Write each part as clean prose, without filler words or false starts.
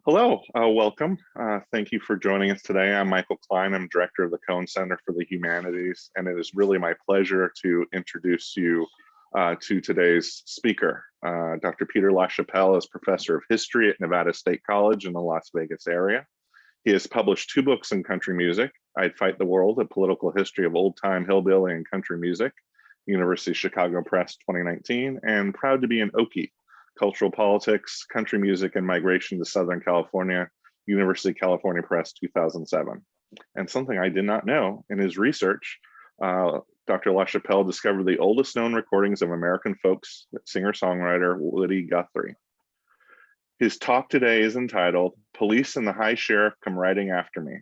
Hello, welcome. Thank you for joining us today. I'm Michael Klein. I'm director of the Cohen Center for the Humanities, and it is really my pleasure to introduce you to today's speaker. Dr. Peter LaChapelle is professor of history at Nevada State College in the Las Vegas area. He has published 2 books in country music, I'd Fight the World, A Political History of Old Time Hillbilly and Country Music, University of Chicago Press 2019, and Proud to be an Okie, Cultural Politics, Country Music and Migration to Southern California, University of California Press 2007. And something I did not know, in his research, Dr. LaChapelle discovered the oldest known recordings of American folk singer-songwriter Woody Guthrie. His talk today is entitled, Police and the High Sheriff Come Riding After Me,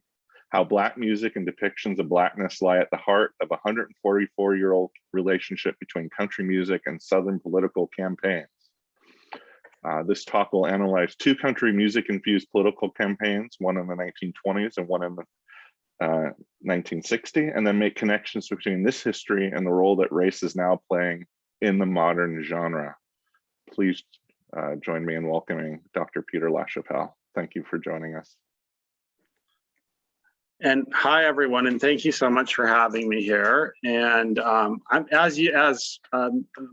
How Black Music and Depictions of Blackness Lie at the Heart of a 144-year-old relationship between country music and Southern political campaigns. This talk will analyze 2 country music-infused political campaigns, one in the 1920s and one in the 1960, and then make connections between this history and the role that race is now playing in the modern genre. Please join me in welcoming Dr. Peter LaChapelle. Thank you for joining us. And hi, everyone, and thank you so much for having me here. And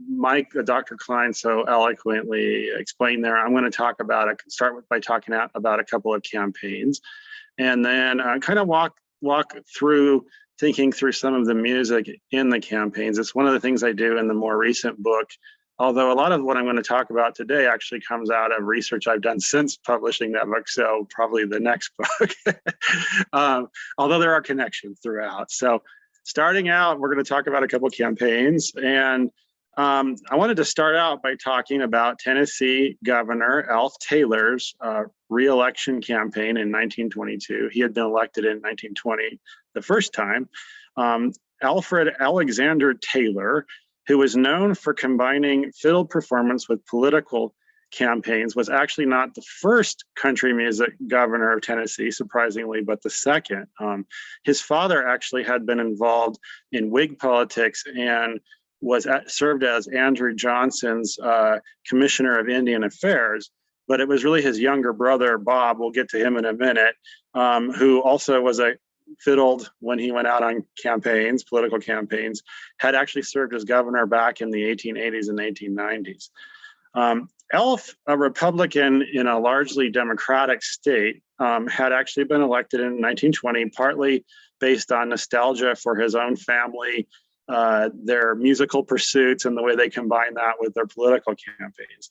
Mike, Dr. Klein, so eloquently explained there, I'm going to talk about it. Start by talking about a couple of campaigns, and then kind of walk through thinking through some of the music in the campaigns. It's one of the things I do in the more recent book. Although a lot of what I'm going to talk about today actually comes out of research I've done since publishing that book, so probably the next book, although there are connections throughout. So starting out, we're going to talk about a couple of campaigns, and I wanted to start out by talking about Tennessee Governor Alf Taylor's re-election campaign in 1922. He had been elected in 1920 the first time. Alfred Alexander Taylor, who was known for combining fiddle performance with political campaigns, was actually not the first country music governor of Tennessee, surprisingly, but the second. His father actually had been involved in Whig politics and served as Andrew Johnson's Commissioner of Indian Affairs, but it was really his younger brother, Bob, we'll get to him in a minute, who also was fiddled when he went out on campaigns, political campaigns, had actually served as governor back in the 1880s and 1890s. Alf, a Republican in a largely Democratic state, had actually been elected in 1920, partly based on nostalgia for his own family, their musical pursuits, and the way they combined that with their political campaigns.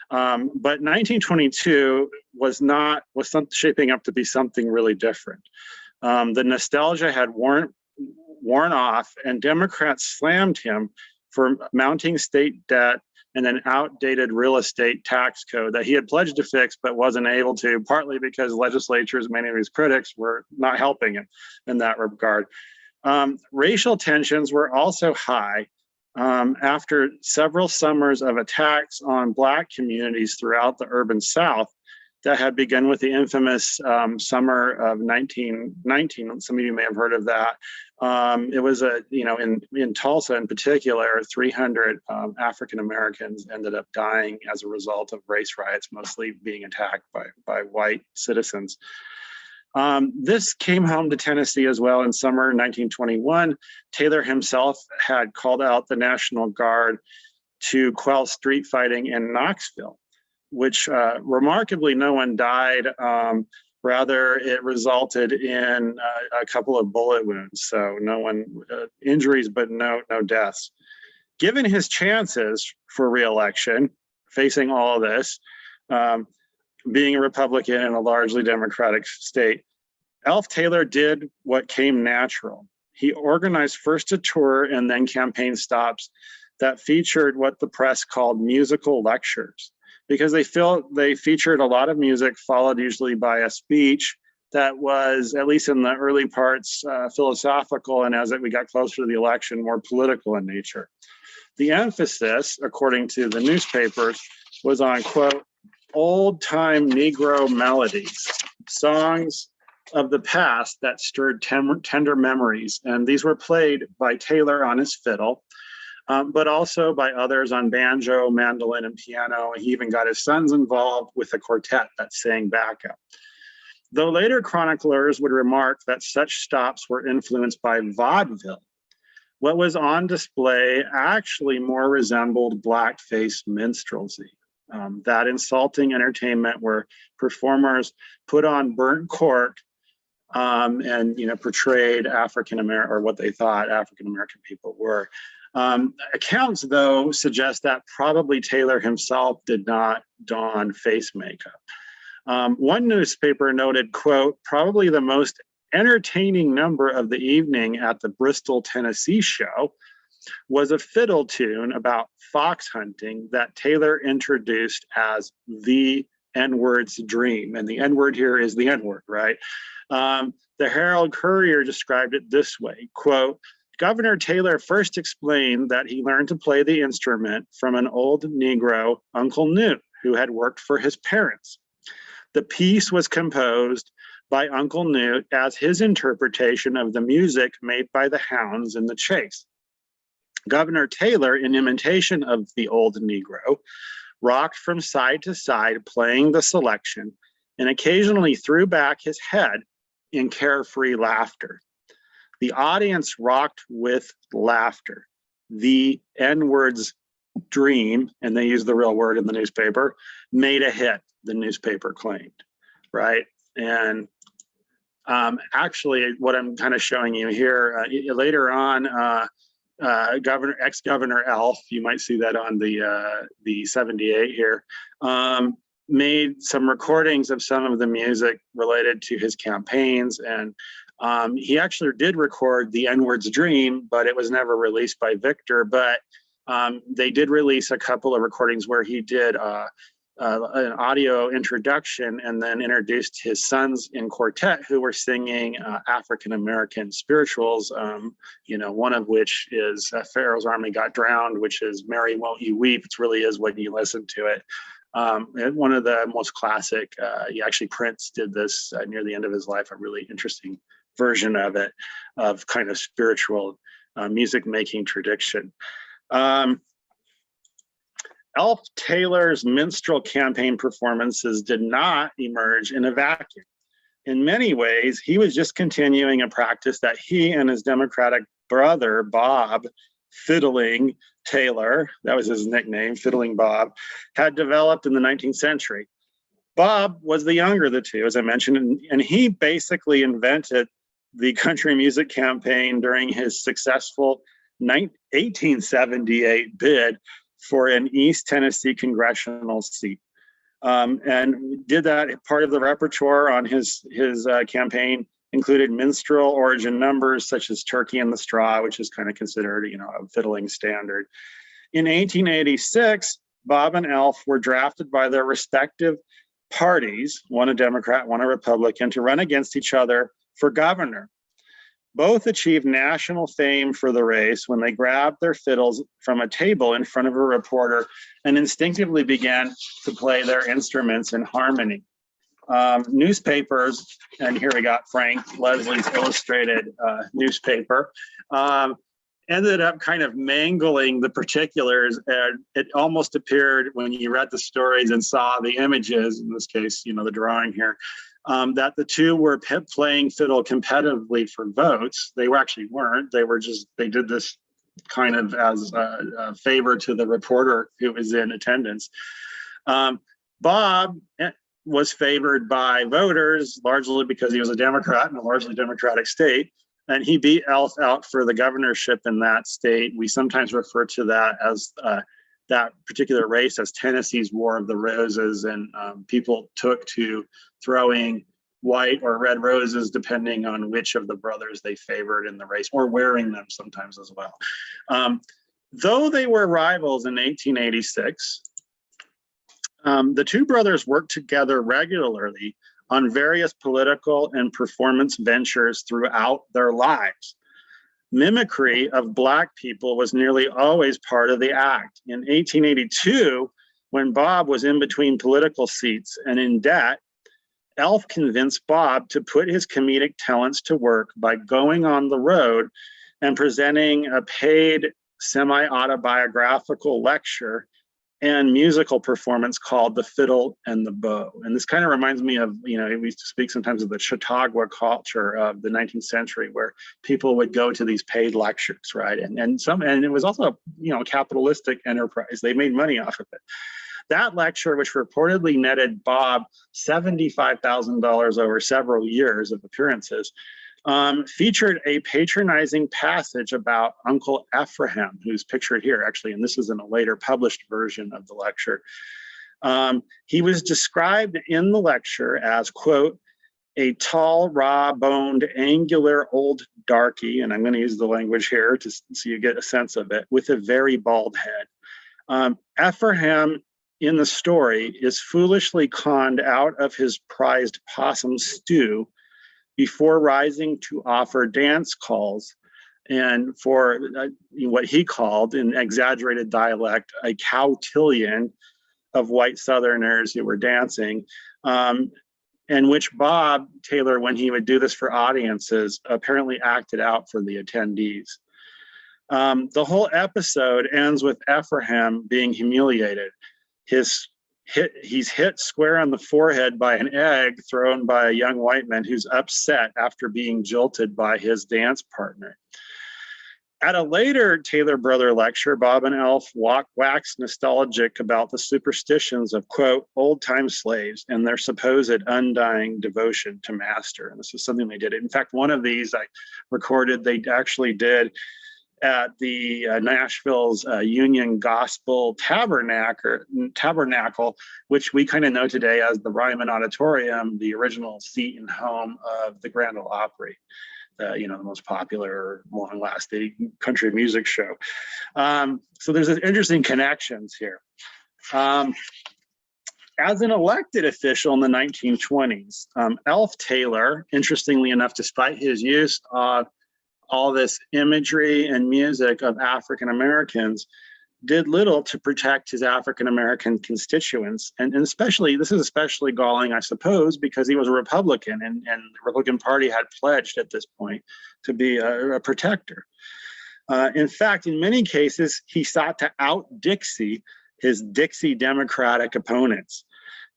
But 1922 was shaping up to be something really different. The nostalgia had worn off, and Democrats slammed him for mounting state debt and an outdated real estate tax code that he had pledged to fix but wasn't able to, partly because legislatures, many of his critics, were not helping him in that regard. Racial tensions were also high after several summers of attacks on Black communities throughout the urban South that had begun with the infamous summer of 1919. Some of you may have heard of that. It was in Tulsa in particular, 300 African Americans ended up dying as a result of race riots, mostly being attacked by white citizens. This came home to Tennessee as well in summer 1921. Taylor himself had called out the National Guard to quell street fighting in Knoxville, which remarkably no one died. Rather, it resulted in a couple of bullet wounds. So injuries, but no deaths. Given his chances for re-election, facing all of this, being a Republican in a largely Democratic state, Alf Taylor did what came natural. He organized first a tour and then campaign stops that featured what the press called musical lectures, because they featured a lot of music followed usually by a speech that was, at least in the early parts, philosophical, and as we got closer to the election, more political in nature. The emphasis, according to the newspapers, was on, quote, old-time Negro melodies, songs of the past that stirred tender memories. And these were played by Taylor on his fiddle. but also by others on banjo, mandolin, and piano. He even got his sons involved with a quartet that sang backup. Though later chroniclers would remark that such stops were influenced by vaudeville, what was on display actually more resembled blackface minstrelsy. That insulting entertainment where performers put on burnt cork and portrayed African American, or what they thought African American people were. Accounts, though, suggest that probably Taylor himself did not don face makeup. One newspaper noted, quote, probably the most entertaining number of the evening at the Bristol, Tennessee show was a fiddle tune about fox hunting that Taylor introduced as the N-word's dream. And the N-word here is the N-word, right? The Herald Courier described it this way, quote, Governor Taylor first explained that he learned to play the instrument from an old Negro, Uncle Newt, who had worked for his parents. The piece was composed by Uncle Newt as his interpretation of the music made by the hounds in the chase. Governor Taylor, in imitation of the old Negro, rocked from side to side, playing the selection, and occasionally threw back his head in carefree laughter. The audience rocked with laughter. The N-word's dream, and they used the real word in the newspaper, made a hit, the newspaper claimed, right? And actually, what I'm kind of showing you here, later on, ex-Governor Elf, you might see that on the 78 here, made some recordings of some of the music related to his campaigns, and he actually did record the N-word's dream, but it was never released by Victor. But they did release a couple of recordings where he did an audio introduction and then introduced his sons in quartet who were singing African-American spirituals, one of which is Pharaoh's Army Got Drowned, which is Mary Won't You Weep. It really is when you listen to it. And one of the most classic, actually Prince did this near the end of his life, a really interesting version of it, of kind of spiritual music making tradition. Elf Taylor's minstrel campaign performances did not emerge in a vacuum. In many ways, he was just continuing a practice that he and his Democratic brother, Bob Fiddling Taylor, that was his nickname, Fiddling Bob, had developed in the 19th century. Bob was the younger of the two, as I mentioned, and he basically invented the country music campaign during his successful 1878 bid for an East Tennessee congressional seat. And did that. Part of the repertoire on his campaign included minstrel origin numbers such as Turkey in the Straw, which is kind of considered, a fiddling standard. In 1886, Bob and Elf were drafted by their respective parties, one a Democrat, one a Republican, to run against each other for governor. Both achieved national fame for the race when they grabbed their fiddles from a table in front of a reporter and instinctively began to play their instruments in harmony. Newspapers, and here we got Frank Leslie's illustrated newspaper, ended up kind of mangling the particulars, and it almost appeared when you read the stories and saw the images, in this case, the drawing here, that the two were playing fiddle competitively for votes. They actually weren't. They did this kind of as a favor to the reporter who was in attendance. Bob was favored by voters largely because he was a Democrat in a largely Democratic state, and he beat Elf out for the governorship in that state. We sometimes refer to that as that particular race as Tennessee's War of the Roses, and people took to throwing white or red roses depending on which of the brothers they favored in the race, or wearing them sometimes as well. Though they were rivals in 1886, the two brothers worked together regularly on various political and performance ventures throughout their lives. Mimicry of Black people was nearly always part of the act. In 1882, when Bob was in between political seats and in debt, Elf convinced Bob to put his comedic talents to work by going on the road and presenting a paid semi-autobiographical lecture and musical performance called The Fiddle and the Bow. And this kind of reminds me of, we used to speak sometimes of the Chautauqua culture of the 19th century, where people would go to these paid lectures, right? And it was also, a capitalistic enterprise. They made money off of it. That lecture, which reportedly netted Bob $75,000 over several years of appearances, featured a patronizing passage about Uncle Ephraim, who's pictured here, actually, and this is in a later published version of the lecture. He was described in the lecture as, quote, a tall, raw-boned, angular old darky, and I'm going to use the language here so you get a sense of it, with a very bald head. Ephraim in the story is foolishly conned out of his prized possum stew before rising to offer dance calls, and for what he called, in exaggerated dialect, a cotillion of white Southerners who were dancing, and which Bob Taylor, when he would do this for audiences, apparently acted out for the attendees. The whole episode ends with Ephraim being humiliated. He's hit square on the forehead by an egg thrown by a young white man who's upset after being jilted by his dance partner. At a later Taylor Brother lecture, Bob and Elf waxed nostalgic about the superstitions of, quote, old-time slaves and their supposed undying devotion to master. And this is something they did. In fact, one of these I recorded, they actually did at the Nashville's Union Gospel Tabernacle, which we kind of know today as the Ryman Auditorium, the original seat and home of the Grand Ole Opry, the most popular, long-lasting country music show. So there's interesting connections here. As an elected official in the 1920s, Elf Taylor, interestingly enough, despite his use of all this imagery and music of African Americans, did little to protect his African American constituents. And especially, this is especially galling, I suppose, because he was a Republican, and the Republican Party had pledged at this point to be a protector. In fact, in many cases, he sought to out-Dixie his Dixie Democratic opponents.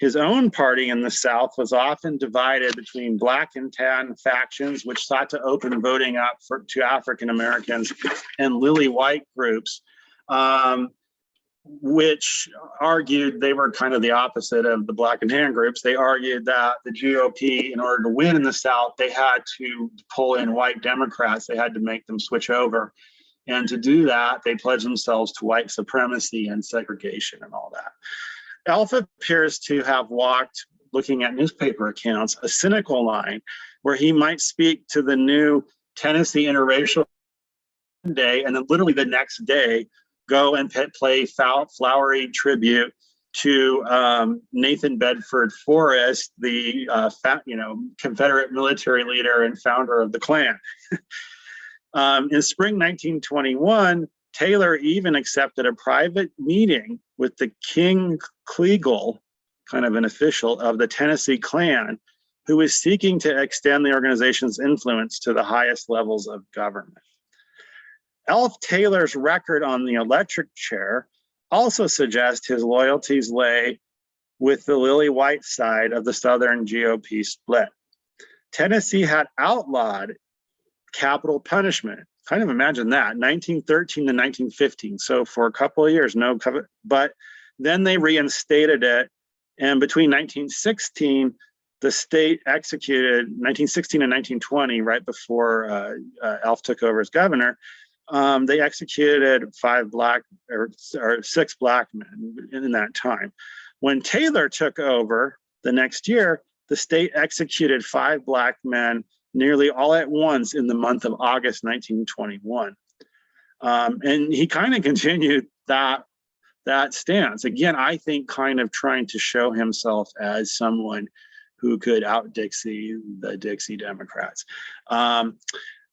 His own party in the South was often divided between black and tan factions, which sought to open voting up to African Americans, and lily white groups, which argued they were kind of the opposite of the black and tan groups. They argued that the GOP, in order to win in the South, they had to pull in white Democrats. They had to make them switch over. And to do that, they pledged themselves to white supremacy and segregation and all that. Elf appears to have walked, looking at newspaper accounts, a cynical line where he might speak to the new Tennessee interracial day, and then literally the next day go and play flowery tribute to Nathan Bedford Forrest, the Confederate military leader and founder of the Klan. In spring 1921, Taylor even accepted a private meeting with the King Kleagle, kind of an official of the Tennessee Klan, who was seeking to extend the organization's influence to the highest levels of government. Elf Taylor's record on the electric chair also suggests his loyalties lay with the lily white side of the Southern GOP split. Tennessee had outlawed capital punishment. Kind of imagine that, 1913 to 1915. So for a couple of years, no cover, but then they reinstated it. And between 1916, the state executed, 1916 and 1920, right before Elf took over as governor, they executed 6 black men in that time. When Taylor took over the next year, the state executed 5 black men nearly all at once in the month of August 1921. And he kind of continued that stance. Again, I think kind of trying to show himself as someone who could out-Dixie the Dixie Democrats.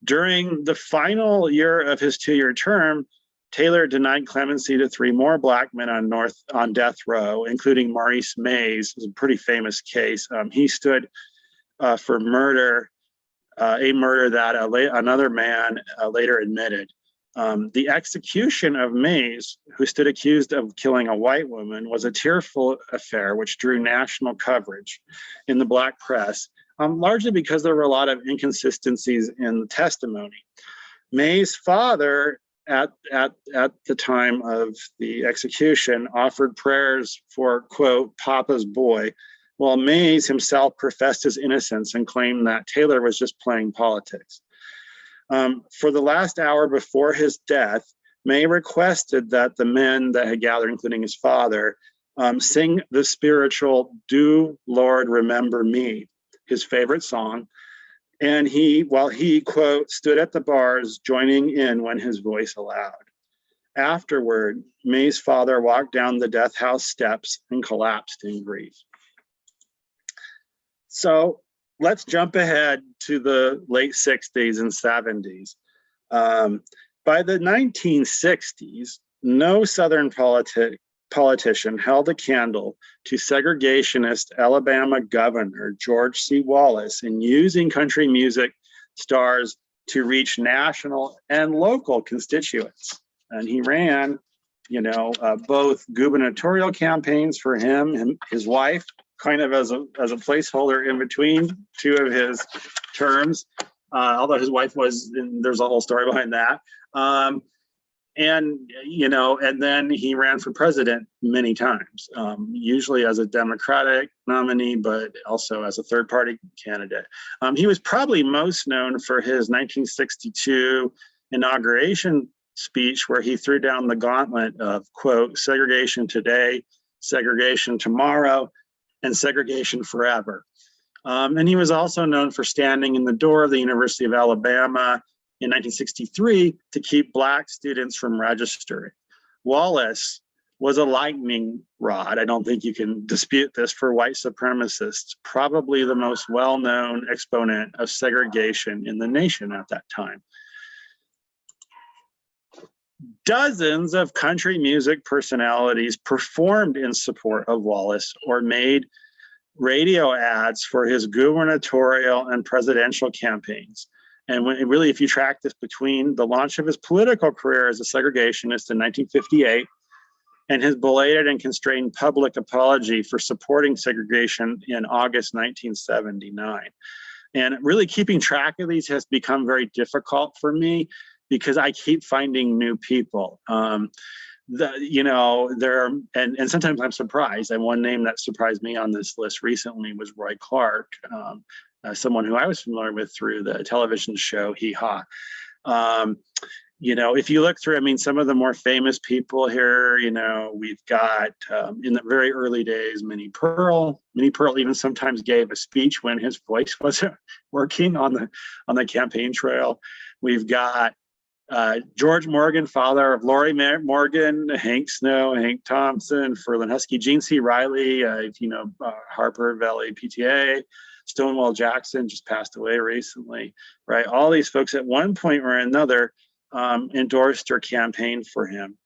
During the final year of his 2-year term, Taylor denied clemency to 3 more black men on death row, including Maurice Mays. It was a pretty famous case. He stood for murder, a murder that another man later admitted. The execution of Mays, who stood accused of killing a white woman, was a tearful affair which drew national coverage in the Black press, largely because there were a lot of inconsistencies in the testimony. Mays' father, at the time of the execution, offered prayers for, quote, Papa's boy, while Mays himself professed his innocence and claimed that Taylor was just playing politics. For the last hour before his death, May requested that the men that had gathered, including his father, sing the spiritual "Do Lord Remember Me," his favorite song. And while he, quote, stood at the bars joining in when his voice allowed. Afterward, May's father walked down the death house steps and collapsed in grief. So let's jump ahead to the late 60s and 70s. By the 1960s, no Southern politician held a candle to segregationist Alabama Governor George C. Wallace in using country music stars to reach national and local constituents. And he ran, both gubernatorial campaigns for him and his wife, kind of as a placeholder in between two of his terms, although his wife there's a whole story behind that. And then he ran for president many times, usually as a Democratic nominee, but also as a third-party candidate. He was probably most known for his 1962 inauguration speech, where he threw down the gauntlet of, quote, segregation today, segregation tomorrow, and segregation forever. And he was also known for standing in the door of the University of Alabama in 1963 to keep Black students from registering. Wallace was a lightning rod. I don't think you can dispute this for white supremacists, probably the most well-known exponent of segregation in the nation at that time. Dozens of country music personalities performed in support of Wallace or made radio ads for his gubernatorial and presidential campaigns. And really, if you track this between the launch of his political career as a segregationist in 1958 and his belated and constrained public apology for supporting segregation in August 1979. And really keeping track of these has become very difficult for me because I keep finding new people. There are, and sometimes I'm surprised. And one name that surprised me on this list recently was Roy Clark, someone who I was familiar with through the television show Hee Haw. If you look through, some of the more famous people here, we've got in the very early days, Minnie Pearl. Minnie Pearl even sometimes gave a speech when his voice wasn't working on the campaign trail. We've got George Morgan, father of Lori Morgan, Hank Snow, Hank Thompson, Ferlin Husky, Gene C. Riley, Harper Valley PTA, Stonewall Jackson just passed away recently, right? All these folks at one point or another endorsed or campaigned for him.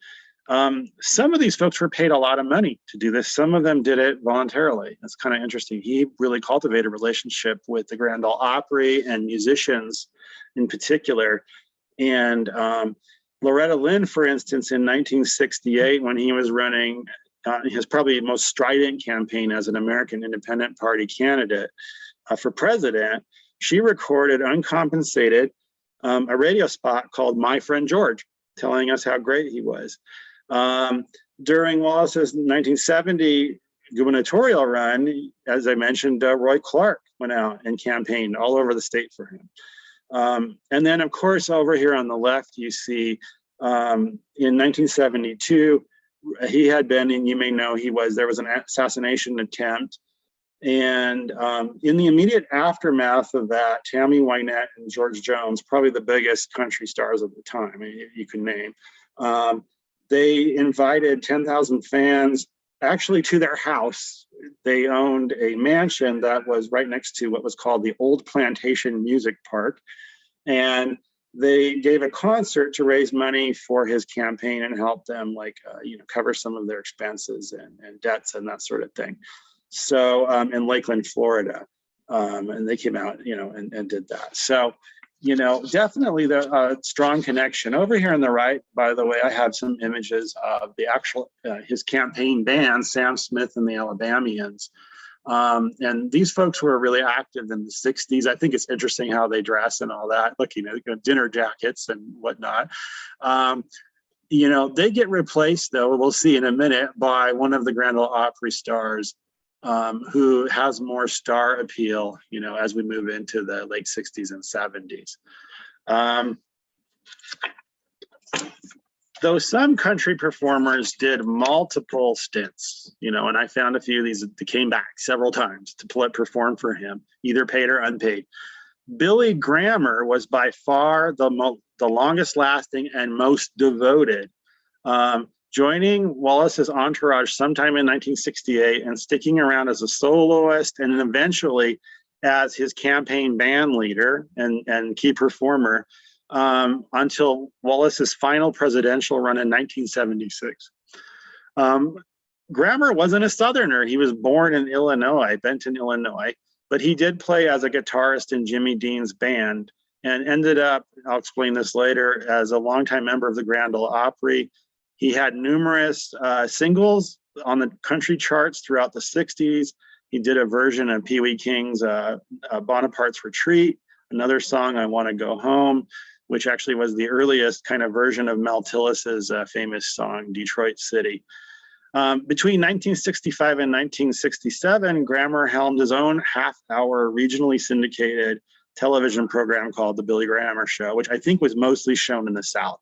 Some of these folks were paid a lot of money to do this. Some of them did it voluntarily. That's kind of interesting. He really cultivated a relationship with the Grand Ole Opry and musicians in particular. And Loretta Lynn, for instance, in 1968, when he was running his probably most strident campaign as an American Independent Party candidate for president, she recorded uncompensated a radio spot called My Friend George, telling us how great he was. During Wallace's 1970 gubernatorial run, as I mentioned, Roy Clark went out and campaigned all over the state for him. And then, of course, over here on the left, you see in 1972, he had been, and you may know there was an assassination attempt. And in the immediate aftermath of that, Tammy Wynette and George Jones, probably the biggest country stars of the time you can name, they invited 10,000 fans actually to their house. They owned a mansion that was right next to what was called the Old Plantation Music Park. And they gave a concert to raise money for his campaign and help them cover some of their expenses and debts and that sort of thing. So in Lakeland, Florida, and they came out, and did that. So definitely the strong connection. Over here on the right, by the way, I have some images of the actual his campaign band, Sam Smith and the Alabamians. And these folks were really active in the 60s. I think it's interesting how they dress and all that. Look, dinner jackets and whatnot. They get replaced, though, we'll see in a minute, by one of the Grand Ole Opry stars who has more star appeal, as we move into the late 60s and 70s. Though some country performers did multiple stints, and I found a few of these that came back several times to perform for him, either paid or unpaid. Billy Graham was by far the longest lasting and most devoted, joining Wallace's entourage sometime in 1968 and sticking around as a soloist and eventually as his campaign band leader and key performer until Wallace's final presidential run in 1976. Graham wasn't a Southerner. He was born in Illinois, Benton, Illinois, but he did play as a guitarist in Jimmy Dean's band and ended up, I'll explain this later, as a longtime member of the Grand Ole Opry. He had numerous singles on the country charts throughout the 60s. He did a version of Pee Wee King's Bonaparte's Retreat, another song, I Want to Go Home, which actually was the earliest kind of version of Mel Tillis's famous song, Detroit City. Between 1965 and 1967, Graham helmed his own half-hour regionally syndicated television program called The Billy Graham Show, which I think was mostly shown in the South.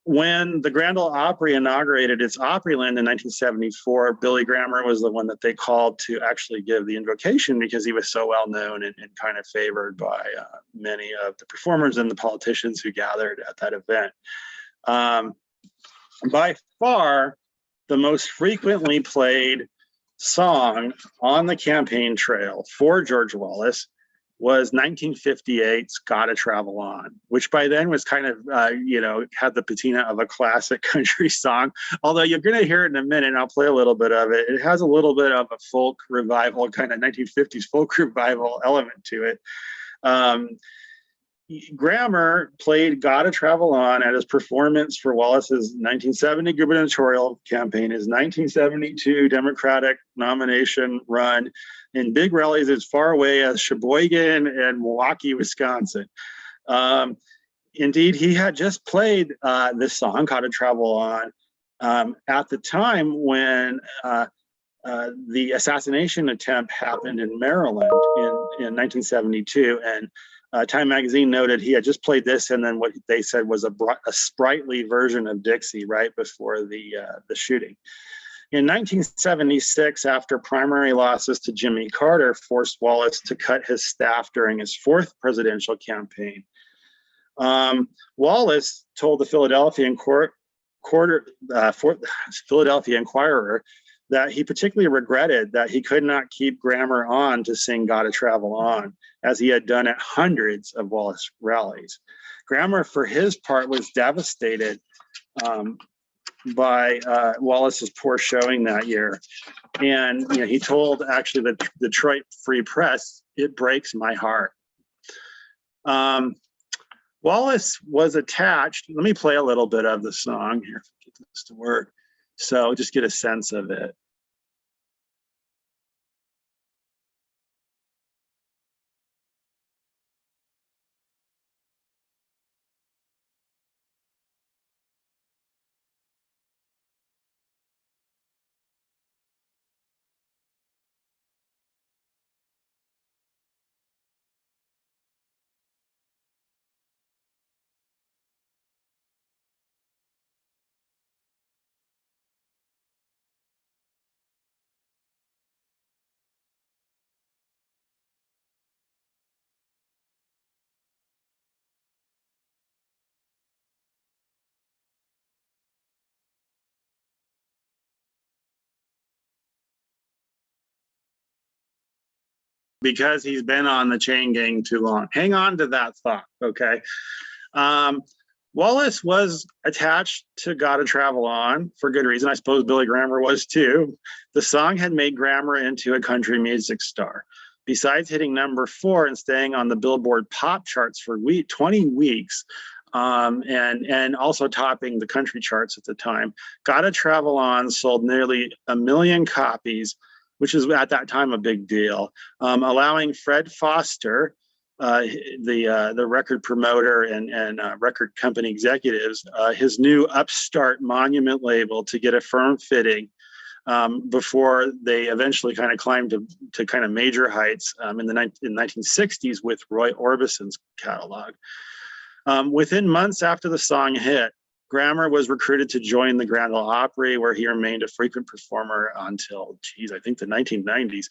When the Grand Ole Opry inaugurated its Opryland in 1974, Billy Graham was the one that they called to actually give the invocation because he was so well known and kind of favored by many of the performers and the politicians who gathered at that event. By far, the most frequently played song on the campaign trail for George Wallace was 1958's Gotta Travel On, which by then was kind of, had the patina of a classic country song. Although you're going to hear it in a minute, and I'll play a little bit of it. It has a little bit of a folk revival, kind of 1950s folk revival element to it. Graham played Gotta Travel On at his performance for Wallace's 1970 gubernatorial campaign, his 1972 Democratic nomination run, in big rallies as far away as Sheboygan and Milwaukee, Wisconsin. Indeed, he had just played this song, Gotta Travel On, at the time when the assassination attempt happened in Maryland in 1972. And Time Magazine noted he had just played this and then what they said was a sprightly version of Dixie right before the shooting. In 1976, after primary losses to Jimmy Carter forced Wallace to cut his staff during his fourth presidential campaign, Wallace told the Philadelphia Inquirer that he particularly regretted that he could not keep Graham on to sing Gotta Travel On, as he had done at hundreds of Wallace rallies. Graham, for his part, was devastated by Wallace's poor showing that year. And he told actually the Detroit Free Press, "It breaks my heart." Wallace was attached. Let me play a little bit of the song here, get this to work. So just get a sense of it. Because he's been on the chain gang too long. Hang on to that thought, okay? Wallace was attached to Gotta Travel On for good reason. I suppose Billy Graham was too. The song had made Graham into a country music star. Besides hitting #4 and staying on the Billboard pop charts for 20 weeks, and also topping the country charts at the time, Gotta Travel On sold nearly 1 million copies, which is at that time a big deal, allowing Fred Foster, the record promoter and record company executives, his new upstart Monument label, to get a firm fitting before they eventually kind of climbed to kind of major heights in the 1960s with Roy Orbison's catalog. Within months after the song hit, Grammer was recruited to join the Grand Ole Opry, where he remained a frequent performer until, I think the 1990s.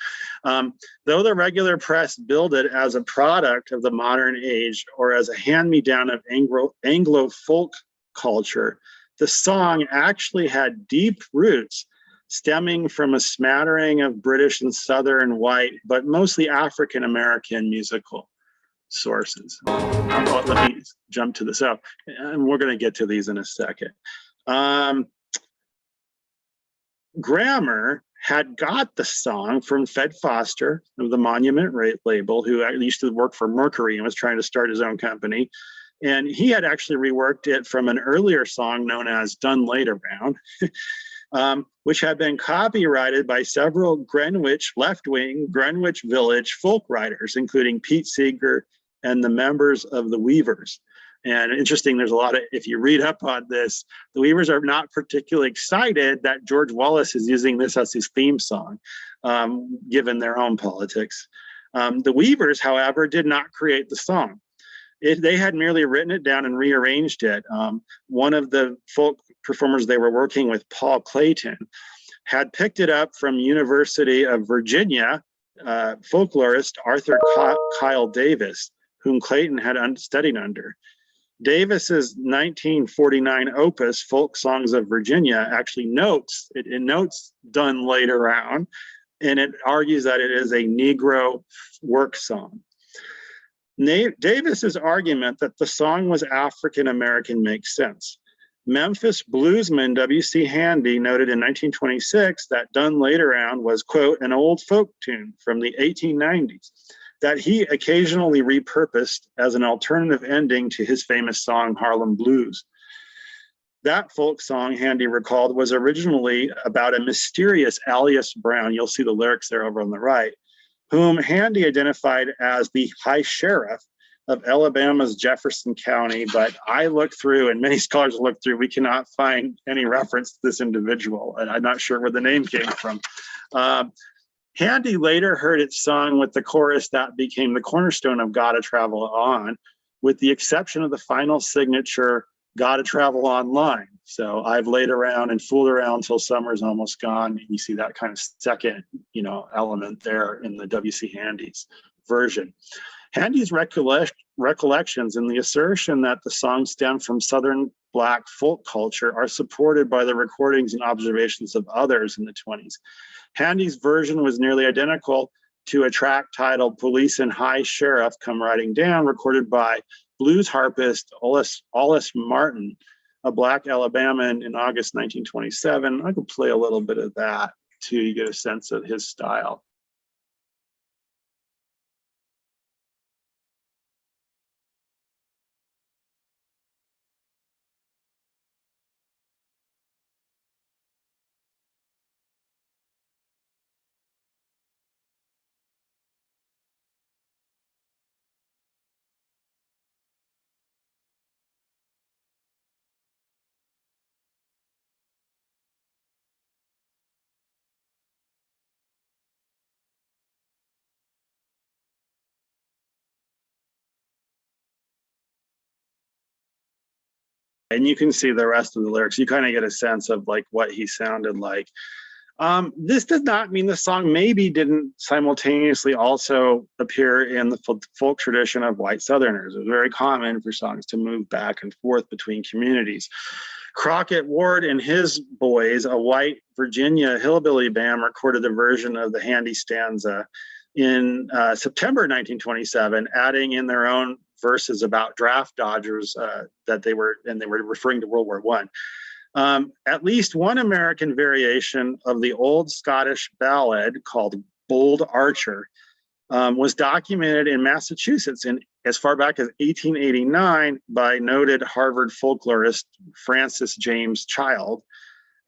Though the regular press billed it as a product of the modern age or as a hand-me-down of Anglo folk culture, the song actually had deep roots stemming from a smattering of British and Southern white, but mostly African-American musical sources. Let me jump to this out, and we're going to get to these in a second. Grammer had got the song from Fred Foster of the Monument label, who used to work for Mercury and was trying to start his own company. And he had actually reworked it from an earlier song known as Done Later Round, which had been copyrighted by several Greenwich, left-wing Greenwich Village folk writers, including Pete Seeger and the members of the Weavers. And interesting, there's a lot of, if you read up on this, the Weavers are not particularly excited that George Wallace is using this as his theme song, given their own politics. The Weavers, however, did not create the song. They had merely written it down and rearranged it. One of the folk performers they were working with, Paul Clayton, had picked it up from University of Virginia folklorist Arthur Kyle Davis, whom Clayton had studied under. Davis's 1949 opus, Folk Songs of Virginia, actually notes Done Later On, and it argues that it is a Negro work song. Davis's argument that the song was African-American makes sense. Memphis bluesman W.C. Handy noted in 1926 that Done Later On was, quote, an old folk tune from the 1890s that he occasionally repurposed as an alternative ending to his famous song Harlem Blues. That folk song, Handy recalled, was originally about a mysterious Alias Brown, you'll see the lyrics there over on the right, whom Handy identified as the High Sheriff of Alabama's Jefferson County. But I looked through, and many scholars looked through, we cannot find any reference to this individual, and I'm not sure where the name came from. Handy later heard it sung with the chorus that became the cornerstone of Gotta Travel On, with the exception of the final signature, Gotta Travel On line. So I've laid around and fooled around till summer's almost gone. You see that kind of second, element there in the W.C. Handy's version. Handy's recollections and the assertion that the song stemmed from Southern Black folk culture are supported by the recordings and observations of others in the 20s. Handy's version was nearly identical to a track titled Police and High Sheriff Come Riding Down, recorded by blues harpist Ollis Martin, a Black Alabaman, in August 1927. I could play a little bit of that too, you get a sense of his style. And you can see the rest of the lyrics. You kind of get a sense of like what he sounded like. This does not mean the song maybe didn't simultaneously also appear in the folk tradition of white Southerners. It was very common for songs to move back and forth between communities. Crockett Ward and his boys, a white Virginia hillbilly band, recorded a version of the Handy stanza in September 1927, adding in their own verses about draft dodgers that they were referring to World War I. At least one American variation of the old Scottish ballad called Bold Archer was documented in Massachusetts as far back as 1889 by noted Harvard folklorist Francis James Child.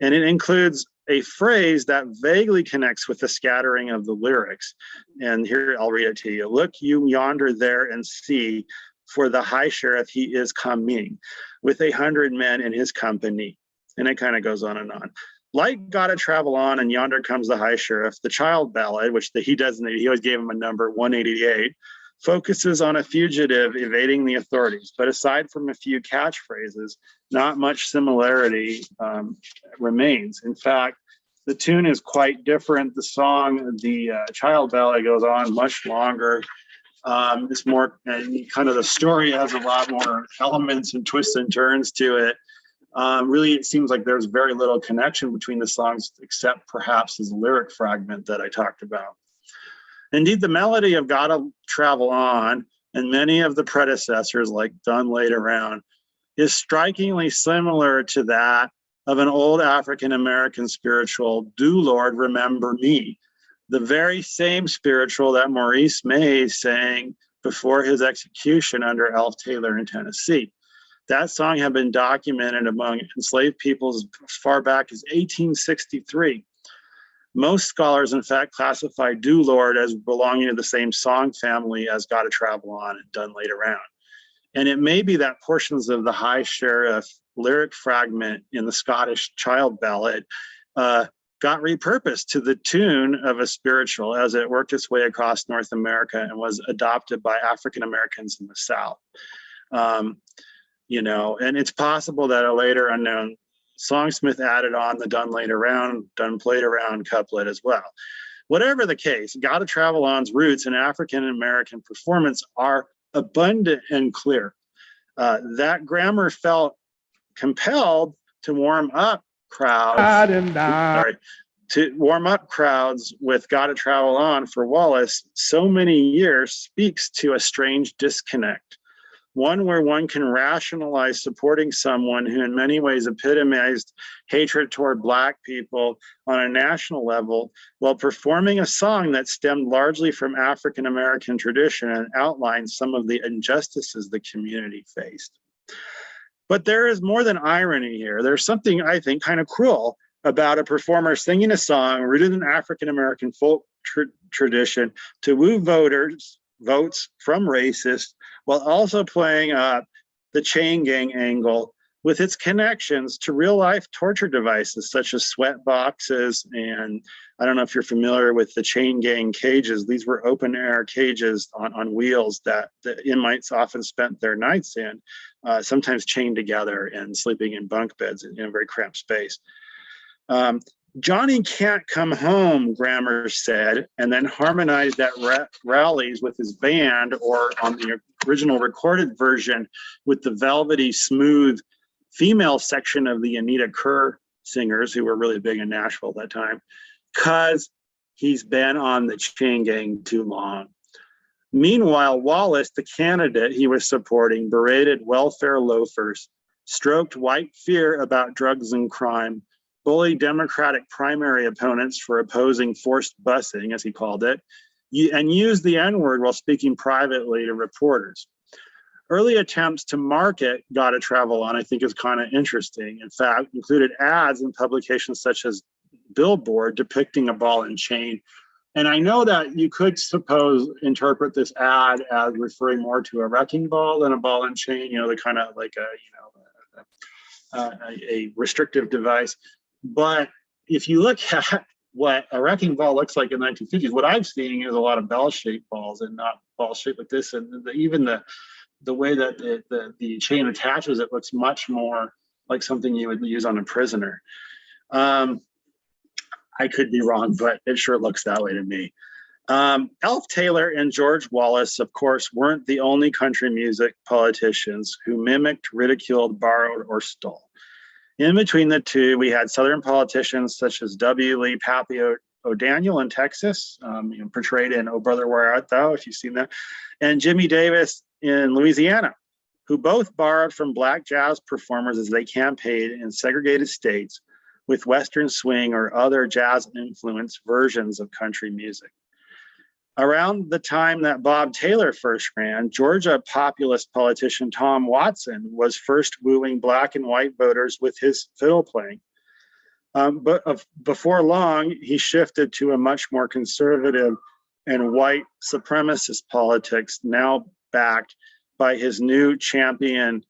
And it includes a phrase that vaguely connects with the scattering of the lyrics. And here, I'll read it to you. Look you yonder there and see, for the high sheriff he is coming, with 100 men in his company. And it kind of goes on and on. Light gotta travel on, and yonder comes the high sheriff. The child ballad, which he doesn't, he always gave him a number, 188, focuses on a fugitive evading the authorities. But aside from a few catchphrases, not much similarity remains. In fact, the tune is quite different. The song, the child ballad, goes on much longer. It's more kind of, the story has a lot more elements and twists and turns to it. Really, it seems like there's very little connection between the songs, except perhaps this lyric fragment that I talked about. Indeed, the melody of Gotta Travel On, and many of the predecessors, like Done Laid Around, is strikingly similar to that of an old African-American spiritual, Do Lord, Remember Me, the very same spiritual that Maurice May sang before his execution under Elf Taylor in Tennessee. That song had been documented among enslaved peoples as far back as 1863. Most scholars, in fact, classify Do Lord as belonging to the same song family as Gotta Travel On and Done Laid Around. And it may be that portions of the High Sheriff lyric fragment in the Scottish child ballad got repurposed to the tune of a spiritual as it worked its way across North America and was adopted by African Americans in the South. And it's possible that a later unknown songsmith added on the Done Laid Around, Done Played Around couplet as well. Whatever the case, Gotta Travel On's roots in African American performance are abundant and clear. That grammar felt compelled to warm up crowds. To warm up crowds with Gotta Travel On for Wallace so many years speaks to a strange disconnect. One where one can rationalize supporting someone who in many ways epitomized hatred toward Black people on a national level while performing a song that stemmed largely from African American tradition and outlined some of the injustices the community faced. But there is more than irony here. There's something, I think, kind of cruel about a performer singing a song rooted in African American folk tradition to woo votes from racists, while also playing up the chain gang angle with its connections to real life torture devices such as sweat boxes. And I don't know if you're familiar with the chain gang cages. These were open air cages on wheels that the inmates often spent their nights in, sometimes chained together and sleeping in bunk beds in a very cramped space. Johnny Can't Come Home, Grammer said, and then harmonized at rallies with his band, or on the original recorded version with the velvety, smooth female section of the Anita Kerr singers, who were really big in Nashville at that time, because he's been on the chain gang too long. Meanwhile, Wallace, the candidate he was supporting, berated welfare loafers, stroked white fear about drugs and crime, bullied Democratic primary opponents for opposing forced busing, as he called it, and used the N-word while speaking privately to reporters. Early attempts to market Gotta Travel On, I think, is kind of interesting. In fact, included ads in publications such as Billboard depicting a ball and chain. And I know that you could interpret this ad as referring more to a wrecking ball than a ball and chain, the kind of like a restrictive device. But if you look at what a wrecking ball looks like in the 1950s, what I'm seeing is a lot of bell-shaped balls and not balls shaped like this. And even the way that the chain attaches, it looks much more like something you would use on a prisoner. I could be wrong, but it sure looks that way to me. Elf Taylor and George Wallace, of course, weren't the only country music politicians who mimicked, ridiculed, borrowed, or stole. In between the two, we had Southern politicians such as W. Lee Pappy O'Daniel in Texas, portrayed in Oh Brother, Where Art Thou, if you've seen that, and Jimmy Davis in Louisiana, who both borrowed from Black jazz performers as they campaigned in segregated states with Western swing or other jazz-influenced versions of country music. Around the time that Bob Taylor first ran, Georgia populist politician Tom Watson was first wooing black and white voters with his fiddle playing. Before long, he shifted to a much more conservative and white supremacist politics, now backed by his new champion,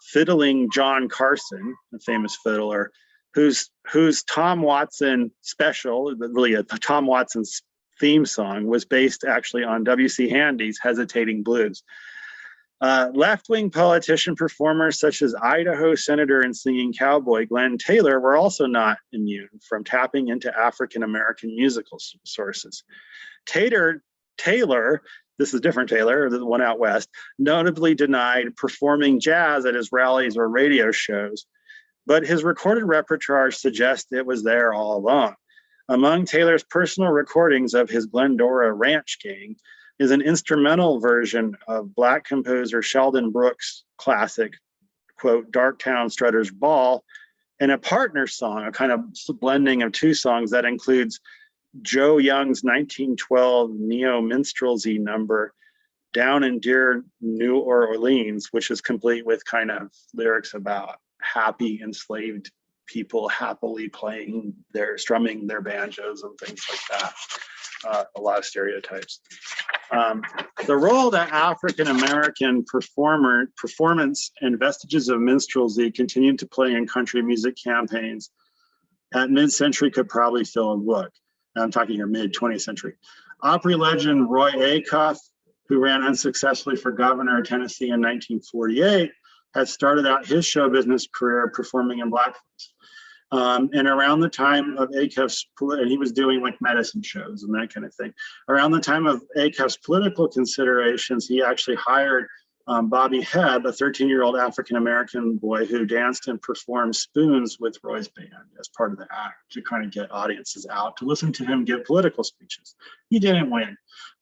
fiddling John Carson, a famous fiddler, whose Tom Watson special, really a Tom Watson's theme song, was based actually on W.C. Handy's Hesitating Blues. Left-wing politician performers such as Idaho Senator and singing cowboy Glenn Taylor were also not immune from tapping into African-American musical sources. Taylor, this is different Taylor, the one out west, notably denied performing jazz at his rallies or radio shows, but his recorded repertoire suggests it was there all along. Among Taylor's personal recordings of his Glendora Ranch Gang is an instrumental version of Black composer Sheldon Brooks' classic, quote, Darktown Strutter's Ball, and a partner song, a kind of blending of two songs that includes Joe Young's 1912 neo-minstrelsy number, Down in Dear New Orleans, which is complete with kind of lyrics about happy enslaved people happily strumming their banjos and things like that. A lot of stereotypes. The role that African-American performance and vestiges of minstrelsy continued to play in country music campaigns at mid-century could probably fill a book. I'm talking here mid-20th century. Opry legend Roy Acuff, who ran unsuccessfully for governor of Tennessee in 1948, had started out his show business career performing in blackface. And around the time of Acuff's, and he was doing like medicine shows and that kind of thing. Around the time of Acuff's political considerations, he actually hired Bobby Hebb, a 13-year-old African-American boy who danced and performed spoons with Roy's band as part of the act to kind of get audiences out to listen to him give political speeches. He didn't win,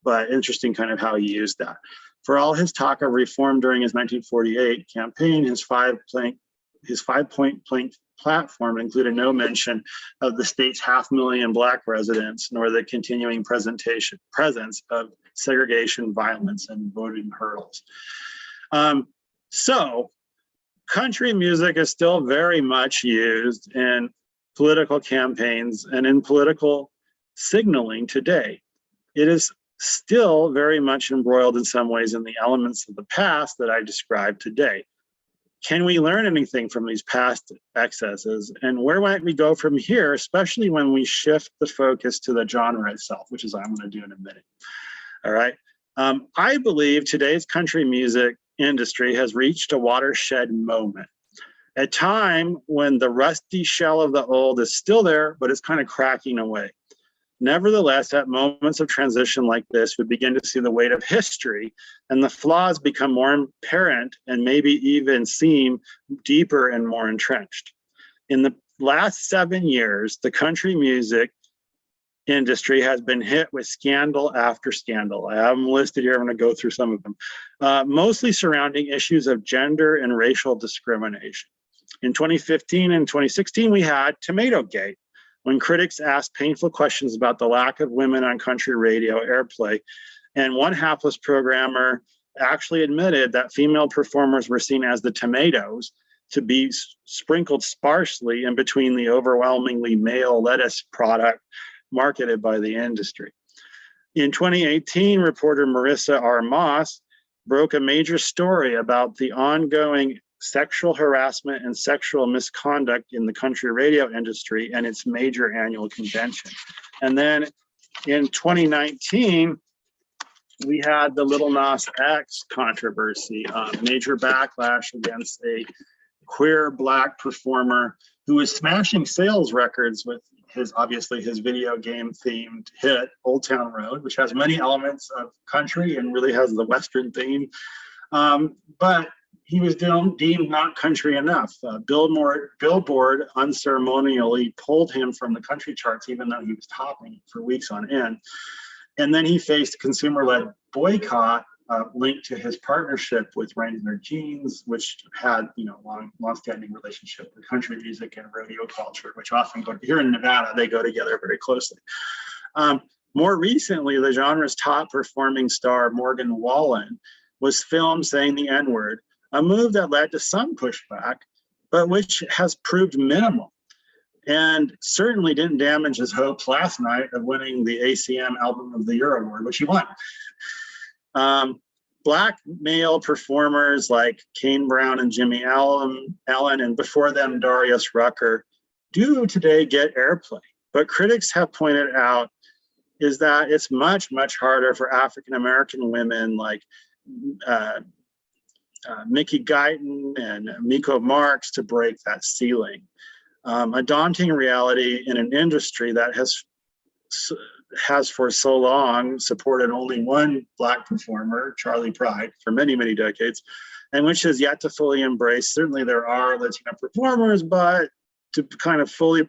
but interesting kind of how he used that. For all his talk of reform during his 1948 campaign, his five-point plank platform included no mention of the state's 500,000 Black residents, nor the continuing presence of segregation, violence, and voting hurdles. So country music is still very much used in political campaigns and in political signaling today. It is still very much embroiled in some ways in the elements of the past that I described today. Can we learn anything from these past excesses? And where might we go from here, especially when we shift the focus to the genre itself, which is what I'm going to do in a minute. All right. I believe today's country music industry has reached a watershed moment, a time when the rusty shell of the old is still there, but it's kind of cracking away. Nevertheless, at moments of transition like this, we begin to see the weight of history and the flaws become more apparent and maybe even seem deeper and more entrenched. In the last 7 years, the country music industry has been hit with scandal after scandal. I have them listed here. I'm going to go through some of them, mostly surrounding issues of gender and racial discrimination. In 2015 and 2016, we had Tomato-gate, when critics asked painful questions about the lack of women on country radio airplay. And one hapless programmer actually admitted that female performers were seen as the tomatoes to be sprinkled sparsely in between the overwhelmingly male lettuce product marketed by the industry. In 2018, reporter Marissa R. Moss broke a major story about the ongoing sexual harassment and sexual misconduct in the country radio industry and its major annual convention. And then in 2019, we had the Lil Nas X controversy, major backlash against a queer Black performer who was smashing sales records with obviously his video game themed hit Old Town Road, which has many elements of country and really has the Western theme. But he was deemed not country enough. Billboard unceremonially pulled him from the country charts, even though he was topping for weeks on end. And then he faced consumer-led boycott linked to his partnership with Wrangler Jeans, which had long-standing relationship with country music and rodeo culture, which often go here in Nevada, they go together very closely. More recently, the genre's top performing star, Morgan Wallen, was filmed saying the N-word, a move that led to some pushback, but which has proved minimal and certainly didn't damage his hopes last night of winning the ACM Album of the Year award, which he won. Black male performers like Kane Brown and Jimmy Allen, and before them Darius Rucker, do today get airplay. But critics have pointed out is that it's much, much harder for African-American women like Mickey Guyton and Miko Marks to break that ceiling. A daunting reality in an industry that has for so long supported only one Black performer, Charlie Pride, for many, many decades, and which has yet to fully embrace. Certainly there are Latino performers, but to kind of fully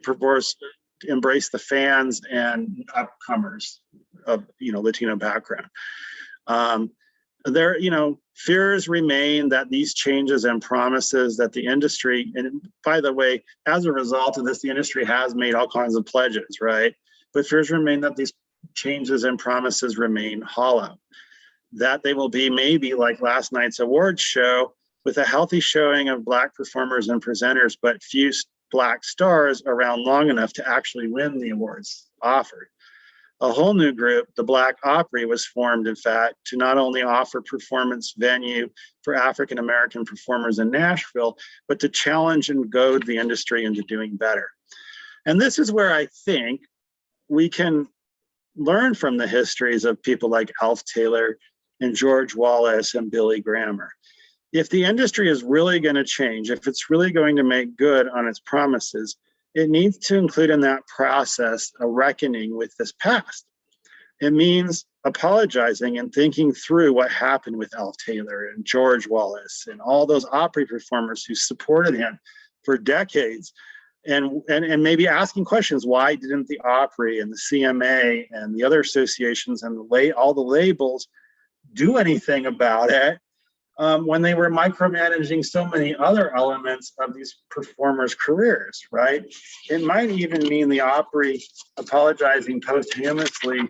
embrace the fans and upcomers of Latino background. There, fears remain that these changes and promises that the industry, and by the way, as a result of this, the industry has made all kinds of pledges, right? But fears remain that these changes and promises remain hollow, that they will be maybe like last night's awards show with a healthy showing of Black performers and presenters, but few Black stars around long enough to actually win the awards offered. A whole new group, the Black Opry, was formed, in fact, to not only offer performance venue for African-American performers in Nashville, but to challenge and goad the industry into doing better. And this is where I think we can learn from the histories of people like Alf Taylor and George Wallace and Billy Graham. If the industry is really going to change, if it's really going to make good on its promises, it needs to include in that process a reckoning with this past. It means apologizing and thinking through what happened with Alf Taylor and George Wallace and all those Opry performers who supported him for decades, and maybe asking questions. Why didn't the Opry and the CMA and the other associations and all the labels do anything about it when they were micromanaging so many other elements of these performers' careers, right? It might even mean the Opry apologizing posthumously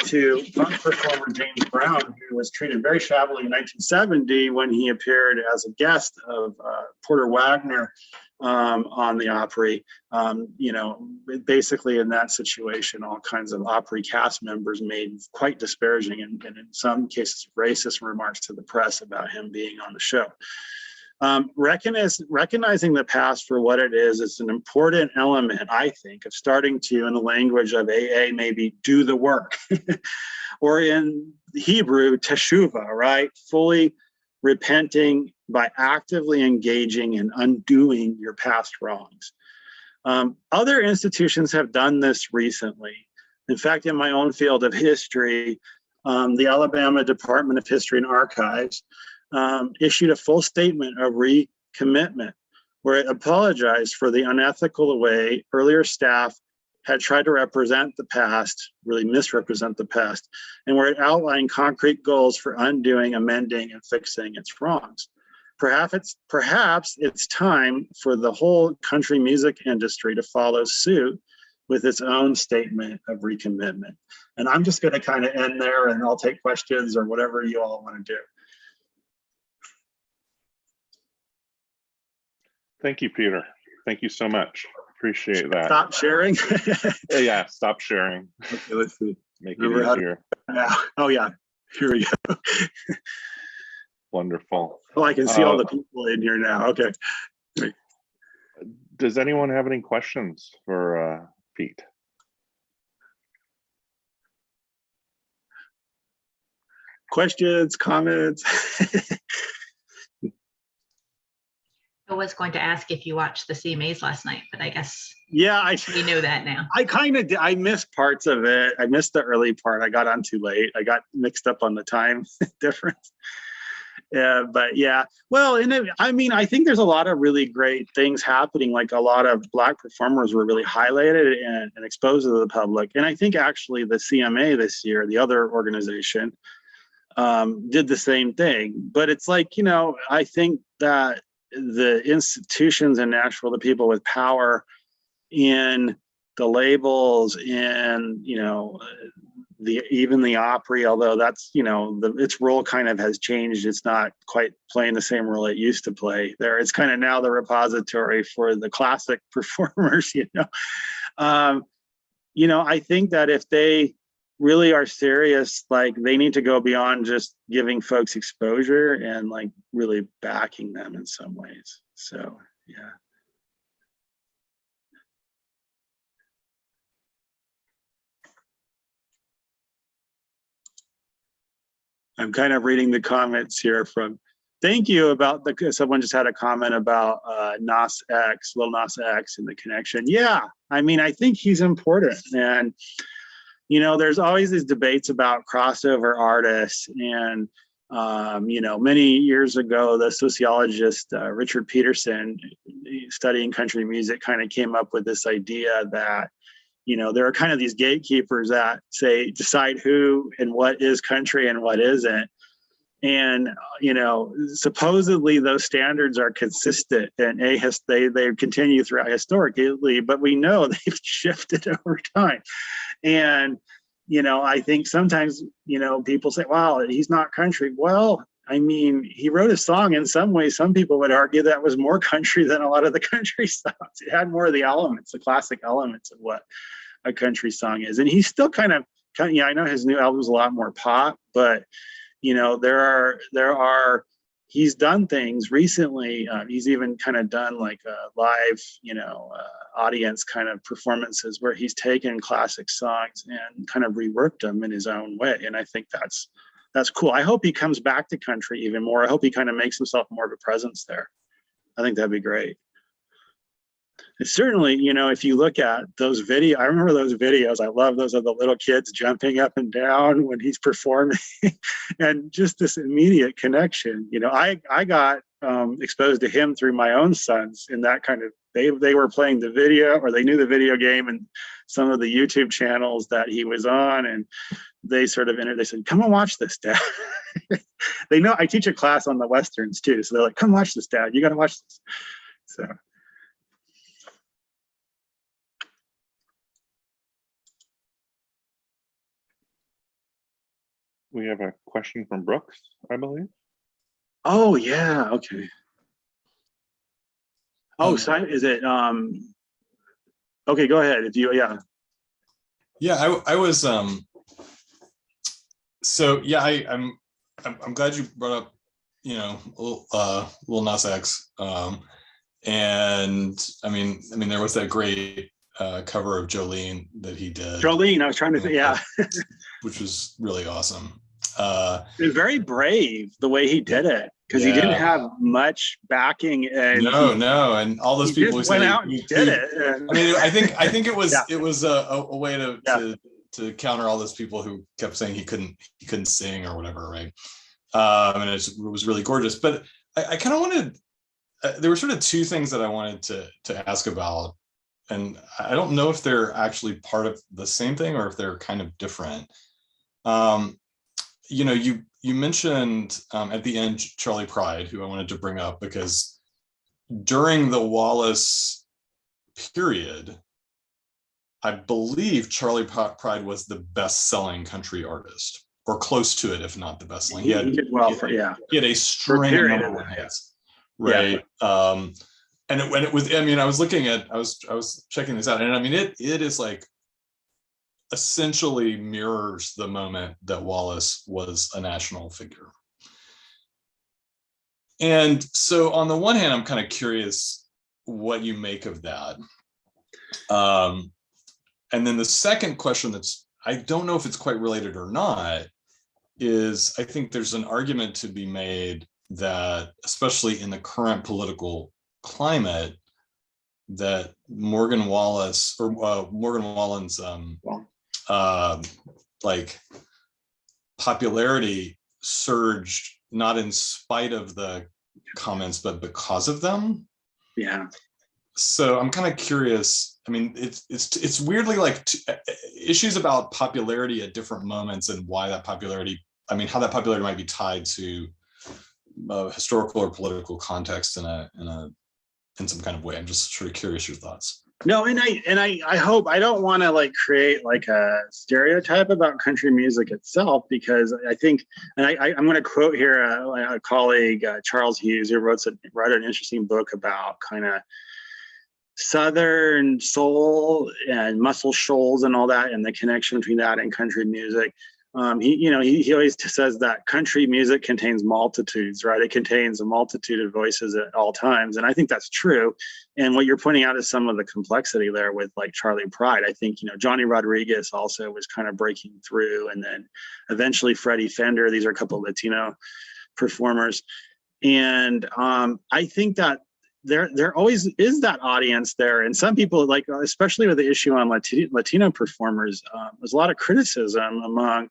to funk performer James Brown, who was treated very shabbily in 1970 when he appeared as a guest of Porter Wagner on the Opry. Basically in that situation, all kinds of Opry cast members made quite disparaging and in some cases racist remarks to the press about him being on the show. Recognizing the past for what it is an important element, I think, of starting to, in the language of AA, maybe do the work, or in Hebrew, teshuvah, right? Fully repenting by actively engaging and undoing your past wrongs. Other institutions have done this recently. In fact, in my own field of history, the Alabama Department of History and Archives issued a full statement of recommitment where it apologized for the unethical way earlier staff had tried to represent the past, really misrepresent the past, and where it outlined concrete goals for undoing, amending, and fixing its wrongs. Perhaps it's time for the whole country music industry to follow suit with its own statement of recommitment. And I'm just going to kind of end there, and I'll take questions or whatever you all want to do. Thank you, Peter. Thank you so much. Appreciate that. Stop sharing. Yeah, stop sharing. Okay, let's see. Make it easier. Oh yeah, here we go. Wonderful. Oh, I can see all the people in here now. Okay. Great. Does anyone have any questions for Pete? Questions, comments? I was going to ask if you watched the CMAs last night, but I guess we know that now. I kind of did. I missed parts of it. I missed the early part. I got on too late. I got mixed up on the time difference. But yeah, well, I think there's a lot of really great things happening. Like a lot of Black performers were really highlighted and exposed to the public. And I think actually the CMA this year, the other organization, did the same thing. But it's like, I think that the institutions in Nashville, the people with power in the labels, in even the Opry, although that's, its role kind of has changed. It's not quite playing the same role it used to play there. It's kind of now the repository for the classic performers, I think that if they really are serious, like they need to go beyond just giving folks exposure and like really backing them in some ways. So, yeah. I'm kind of reading the comments here thank you about someone just had a comment about Lil Nas X and the connection. Yeah, I mean, I think he's important. And, there's always these debates about crossover artists. And, many years ago, the sociologist Richard Peterson, studying country music, kind of came up with this idea that there are kind of these gatekeepers that decide who and what is country and what isn't. And, supposedly those standards are consistent and they continue throughout historically, but we know they've shifted over time. And, I think sometimes, people say, wow, he's not country. Well, I mean, he wrote a song. In some ways, some people would argue that was more country than a lot of the country songs. It had more of the elements, the classic elements of what a country song is. And he's still kind of, I know his new album's a lot more pop, but he's done things recently. He's even kind of done like live, audience kind of performances where he's taken classic songs and kind of reworked them in his own way. And I think that's cool. I hope he comes back to country even more. I hope he kind of makes himself more of a presence there. I think that'd be great. It's certainly, if you look at those videos, I remember those videos. I love those of the little kids jumping up and down when he's performing and just this immediate connection. I got exposed to him through my own sons in that kind of, they were playing the video, or they knew the video game and some of the YouTube channels that he was on. And they sort of they said, come and watch this, Dad. They know I teach a class on the Westerns too. So they're like, come watch this, Dad. You got to watch this. So. We have a question from Brooks, I believe. Oh, yeah. Okay. Oh, so is it, okay, go ahead. If you, yeah. Yeah, I was, so yeah, I'm glad you brought up, Lil Nas X. And I mean, there was that great cover of Jolene that he did. Jolene, I was trying to say, yeah. Which was really awesome. It was very brave the way he did it, because he didn't have much backing. And no, and all those people who went out and did it. And... I mean, I think it was it was a way to counter all those people who kept saying he couldn't sing or whatever, right? And it was really gorgeous. But I kind of wanted, there were sort of two things that I wanted to ask about. And I don't know if they're actually part of the same thing or if they're kind of different. You mentioned at the end Charlie Pride, who I wanted to bring up because during the Wallace period, I believe Charlie Pride was the best-selling country artist, or close to it, if not the best-selling. He did well he had a string of number one hits, right? Yeah. And when it was, I was checking this out, and I mean, it is like essentially mirrors the moment that Wallace was a national figure. And so on the one hand, I'm kind of curious what you make of that. And then the second question I don't know if it's quite related or not, is I think there's an argument to be made that, especially in the current political climate, that Morgan Wallen's like popularity surged not in spite of the comments, but because of them. Yeah. So I'm kind of curious. I mean, it's weirdly like issues about popularity at different moments and why that popularity, how that popularity might be tied to historical or political context in some kind of way. I'm just sort of curious your thoughts. No, and I hope, I don't want to like create like a stereotype about country music itself, because I think, and I'm going to quote here a colleague, Charles Hughes, who wrote an interesting book about kind of Southern soul and Muscle Shoals and all that, and the connection between that and country music. He always says that country music contains multitudes, right? It contains a multitude of voices at all times. And I think that's true. And what you're pointing out is some of the complexity there with like Charlie Pride. I think, Johnny Rodriguez also was kind of breaking through, and then eventually Freddie Fender. These are a couple of Latino performers. And I think that there always is that audience there. And some people, like, especially with the issue on Latino performers, there's a lot of criticism among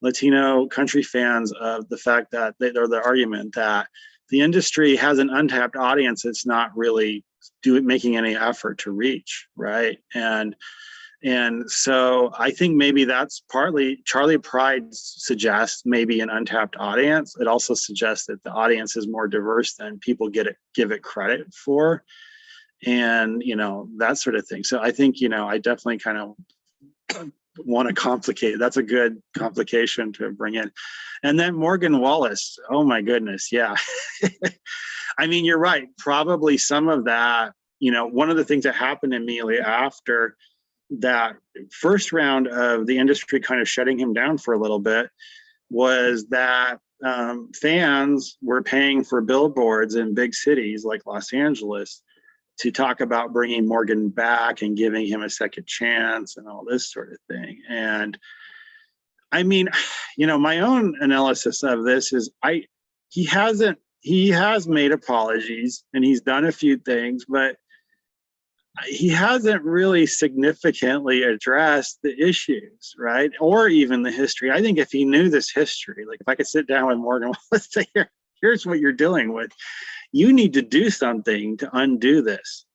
Latino country fans of the fact that the argument that the industry has an untapped audience it's not really making any effort to reach, right? And so I think maybe that's partly Charlie Pride suggests maybe an untapped audience. It also suggests that the audience is more diverse than people give it credit for, and that sort of thing. So I think I definitely kind of want to complicate. That's a good complication to bring in. And then Morgan Wallace. Oh my goodness, yeah. I mean, you're right. Probably some of that. One of the things that happened immediately after that first round of the industry kind of shutting him down for a little bit was that fans were paying for billboards in big cities like Los Angeles to talk about bringing Morgan back and giving him a second chance and all this sort of thing. And I mean, my own analysis of this is he has made apologies and he's done a few things, but he hasn't really significantly addressed the issues, right? Or even the history. I think if he knew this history, like if I could sit down with Morgan, let's say, here's what you're dealing with. You need to do something to undo this.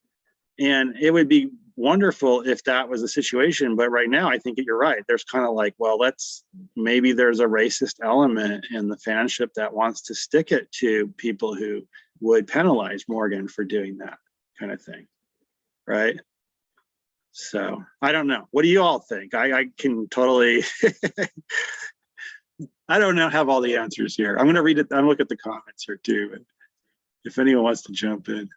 And it would be wonderful if that was the situation. But right now, I think you're right. There's kind of like, well, maybe there's a racist element in the fanship that wants to stick it to people who would penalize Morgan for doing that kind of thing. Right. So I don't know. What do you all think? I can totally, I don't know, have all the answers here. I'm going to read it. I'm look at the comments here too. And if anyone wants to jump in.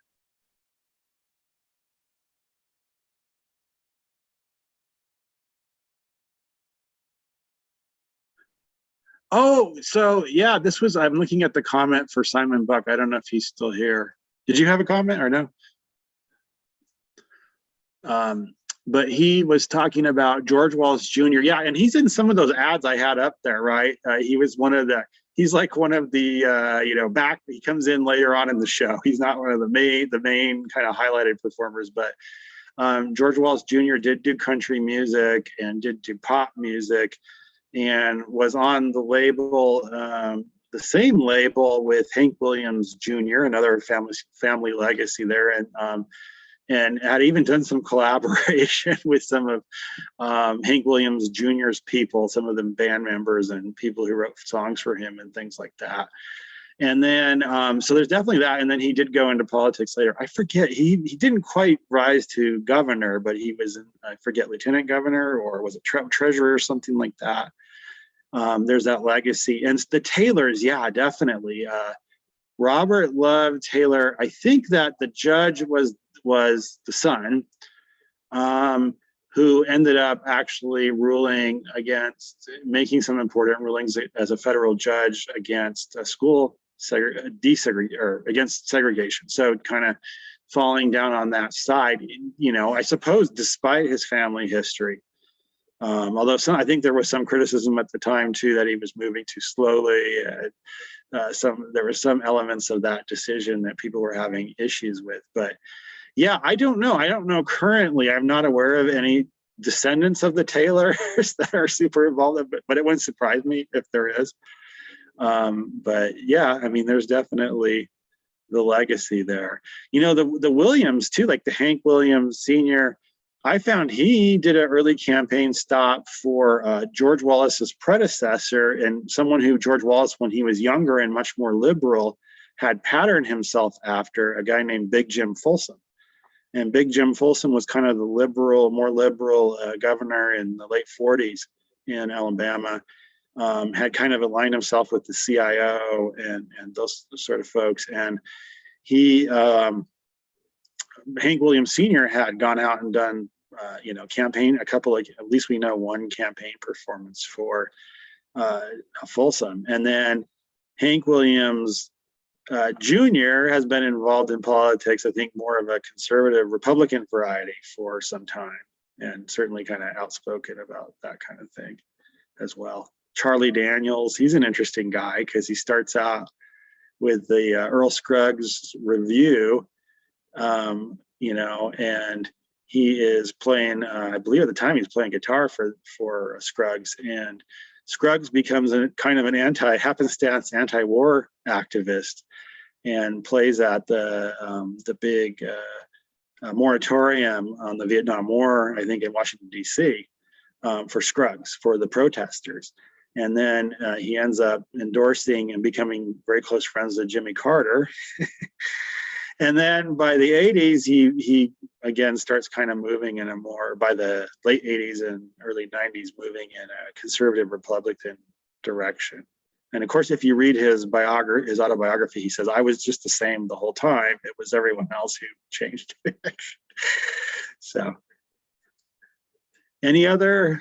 Oh, so yeah, I'm looking at the comment for Simon Buck. I don't know if he's still here. Did you have a comment or no? But he was talking about George Wallace Jr. Yeah, and he's in some of those ads I had up there, right? He was he's like one of the, he comes in later on in the show. He's not one of the main kind of highlighted performers, but George Wallace Jr. did do country music and did do pop music and was on the label, the same label with Hank Williams Jr., another family legacy there. And had even done some collaboration with some of Hank Williams Jr.'s people, some of them band members and people who wrote songs for him and things like that. And then, so there's definitely that. And then he did go into politics later. I forget, he didn't quite rise to governor, but he was, I forget, lieutenant governor, or was it treasurer or something like that. There's that legacy. And the Taylors, yeah, definitely. Robert Love Taylor, I think that the judge was the son, who ended up actually making some important rulings as a federal judge against school against segregation. So kind of falling down on that side, I suppose, despite his family history. Although I think there was some criticism at the time too that he was moving too slowly. There were some elements of that decision that people were having issues with, but yeah, I don't know currently. I'm not aware of any descendants of the Taylors that are super involved, but it wouldn't surprise me if there is. But yeah, I mean, there's definitely the legacy there. The Williams too, like the Hank Williams Sr., I found he did an early campaign stop for George Wallace's predecessor, and someone who George Wallace, when he was younger and much more liberal, had patterned himself after, a guy named Big Jim Folsom. And Big Jim Folsom was kind of the more liberal governor in the late 40s in Alabama. Had kind of aligned himself with the CIO and those sort of folks. And he, Hank Williams Sr. had gone out and done, campaign, a couple of, at least we know one campaign performance for Folsom. And then Hank Williams Jr. has been involved in politics, I think more of a conservative Republican variety for some time, and certainly kind of outspoken about that kind of thing as well. Charlie Daniels, he's an interesting guy because he starts out with the Earl Scruggs Review, and he is playing, I believe at the time he's playing guitar for Scruggs, and Scruggs becomes a kind of an happenstance anti-war activist and plays at the big moratorium on the Vietnam War, I think in Washington, D.C., for Scruggs, for the protesters. And then he ends up endorsing and becoming very close friends with Jimmy Carter. And then by the 80s, he again starts kind of moving in by the late 80s and early 90s, moving in a conservative Republican direction. And of course, if you read his autobiography, he says, I was just the same the whole time. It was everyone else who changed direction. So, any other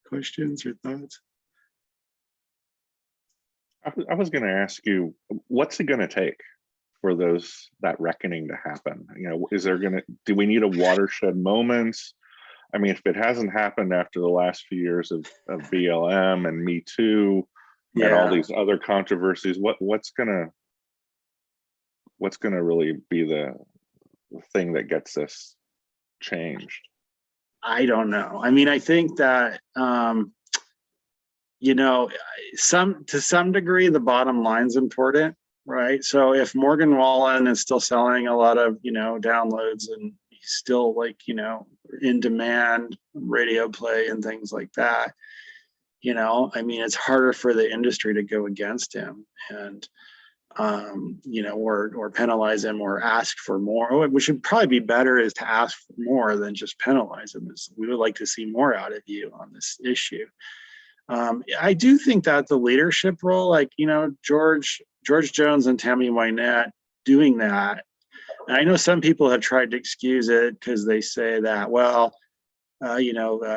questions or thoughts? I was going to ask you, what's it going to take for that reckoning to happen? Do we need a watershed moment? I mean, if it hasn't happened after the last few years of BLM and Me Too and all these other controversies, what's gonna really be the thing that gets this changed? I don't know. I mean, I think that to some degree, the bottom line's important, right? So if Morgan Wallen is still selling a lot of, downloads and he's still in demand radio play and things like that, I mean, it's harder for the industry to go against him and, or penalize him or ask for more. Which would probably be better is to ask for more than just penalize him. We would like to see more out of you on this issue. I do think that the leadership role, George Jones and Tammy Wynette doing that. And I know some people have tried to excuse it because they say that,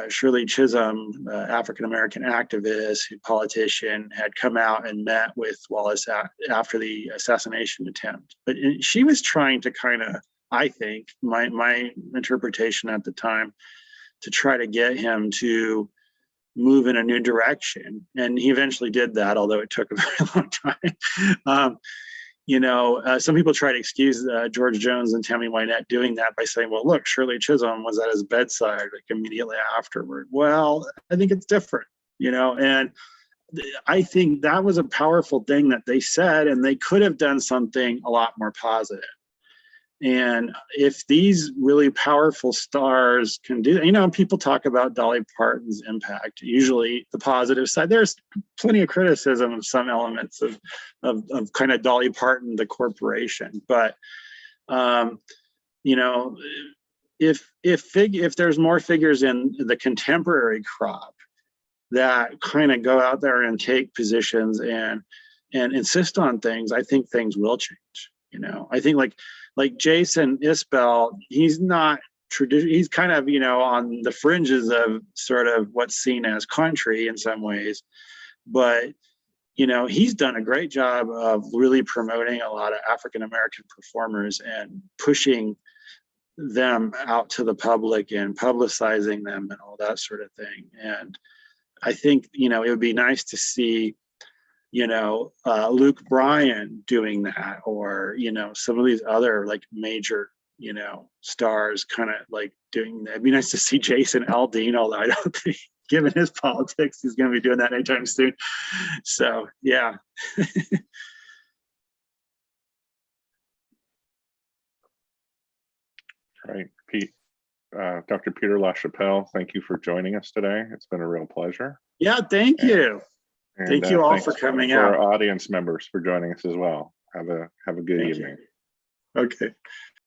Shirley Chisholm, African-American activist, politician, had come out and met with Wallace after the assassination attempt. But she was trying to kind of, I think, my interpretation at the time, to try to get him to move in a new direction. And he eventually did that, although it took a very long time. Some people try to excuse George Jones and Tammy Wynette doing that by saying, well, look, Shirley Chisholm was at his bedside immediately afterward. Well, I think it's different, and I think that was a powerful thing that they said, and they could have done something a lot more positive. And if these really powerful stars can do, people talk about Dolly Parton's impact, usually the positive side. There's plenty of criticism of some elements of kind of Dolly Parton, the corporation. But, if there's more figures in the contemporary crop that kind of go out there and take positions and insist on things, I think things will change. I think like Jason Isbell, he's not traditional. He's kind of, on the fringes of sort of what's seen as country in some ways, but, he's done a great job of really promoting a lot of African-American performers and pushing them out to the public and publicizing them and all that sort of thing. And I think, it would be nice to see, Luke Bryan doing that, or, some of these other major, stars kind of doing that. It'd be nice to see Jason Aldean, although I don't think, given his politics, he's going to be doing that anytime soon. So, yeah. Right. Pete, Dr. Peter LaChapelle, thank you for joining us today. It's been a real pleasure. Yeah, thank you. And thank you all for coming out. For our audience members for joining us as well. Have a good Thank evening. you. Okay.